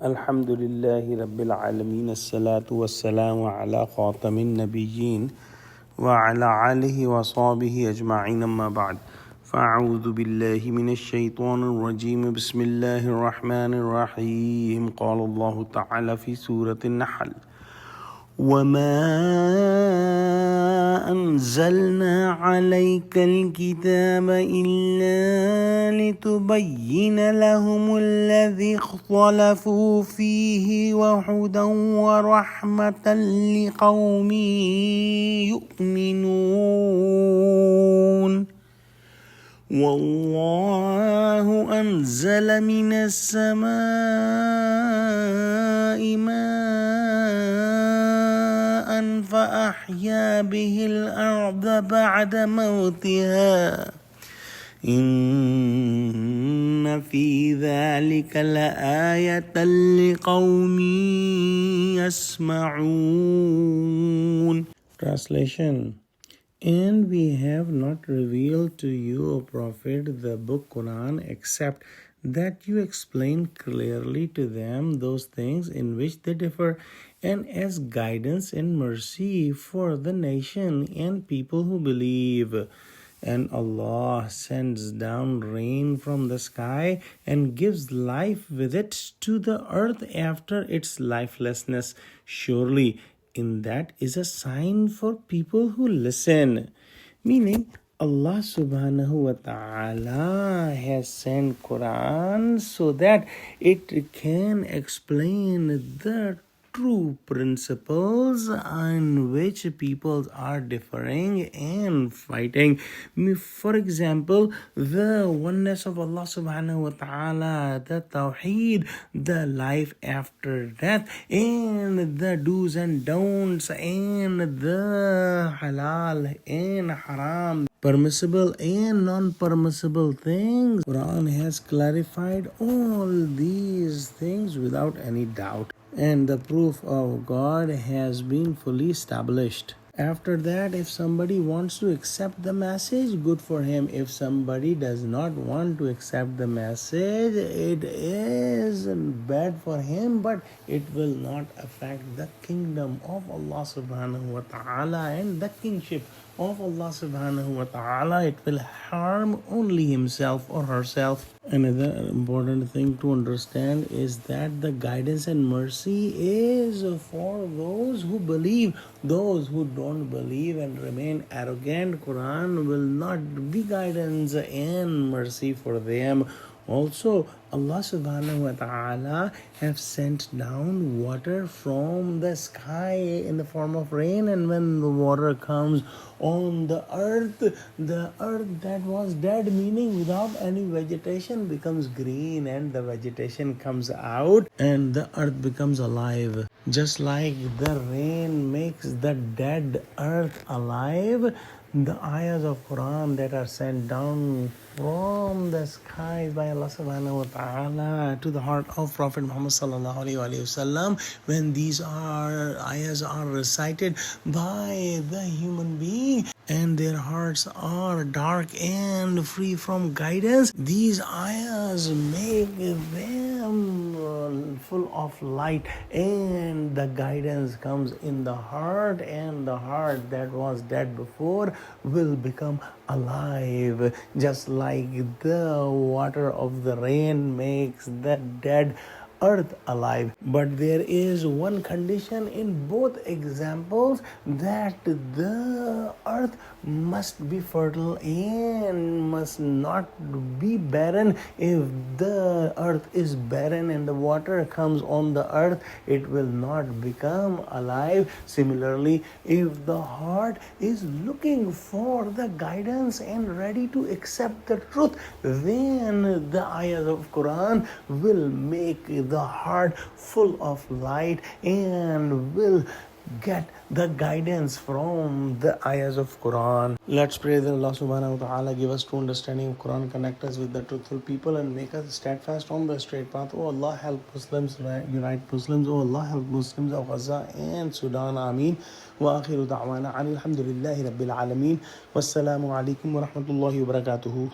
Alhamdulillahi Rabbil Alameen. As-salatu was-salamu ala khatamin nabiyyin wa ala alihi wa sahbihi ajma'in amma ba'd. فأعوذ بالله من الشيطان الرجيم بسم الله الرحمن الرحيم قال الله تعالى في سورة النحل وما أنزلنا عليك الكتاب إلا لتبين لهم الذي اختلفوا فيه وهدى ورحمة لقوم يؤمنون والله أنزل من السماء ماء فأحيا به الأرض بعد موتها إن في ذلك لآية لقوم يسمعون. Translation. And we have not revealed to you, O Prophet, the book Quran, except that you explain clearly to them those things in which they differ, and as guidance and mercy for the nation and people who believe. And Allah sends down rain from the sky and gives life with it to the earth after its lifelessness. Surely in that is a sign for people who listen. Meaning, Allah subhanahu wa ta'ala has sent Quran so that it can explain the true principles on which peoples are differing and fighting. For example, the oneness of Allah subhanahu wa ta'ala, the tawheed, the life after death, and the do's and don'ts, and the halal and haram, permissible and non-permissible things. Quran has clarified all these things without any doubt, and the proof of God has been fully established. After that, if somebody wants to accept the message, good for him. If somebody does not want to accept the message, it is bad for him, but it will not affect the kingdom of Allah subhanahu wa ta'ala and the kingship of Allah subhanahu wa ta'ala. It will harm only himself or herself. Another important thing to understand is that the guidance and mercy is for those who believe. Those who don't believe and remain arrogant, Quran will not be guidance and mercy for them. Also, Allah subhanahu wa ta'ala have sent down water from the sky in the form of rain, and when the water comes on the earth that was dead, meaning without any vegetation, becomes green, and the vegetation comes out and the earth becomes alive. Just like the rain makes the dead earth alive, the ayahs of Quran that are sent down from the skies by Allah subhanahu wa ta'ala to the heart of Prophet Muhammad sallallahu alaihi wasallam, when these ayahs are recited by the human being and their hearts are dark and free from guidance, these ayahs make them full of light, and the guidance comes in the heart, and the heart that was dead before will become alive, just like the water of the rain makes the dead earth alive. But there is one condition in both examples, that the earth must be fertile and must not be barren. If the earth is barren and the water comes on the earth, it will not become alive. Similarly, if the heart is looking for the guidance and ready to accept the truth, then the ayahs of Quran will make the heart full of light and will get the guidance from the ayahs of Quran. Let's pray that Allah subhanahu wa ta'ala give us true understanding of Quran, connect us with the truthful people, and make us steadfast on the straight path. Oh Allah, help Muslims, unite Muslims. Oh Allah, help Muslims of Gaza and Sudan. Ameen. Wa akhiru da'wana alhamdulillahi rabbil alameen. Wassalamu alaikum wa rahmatullahi wa barakatuhu.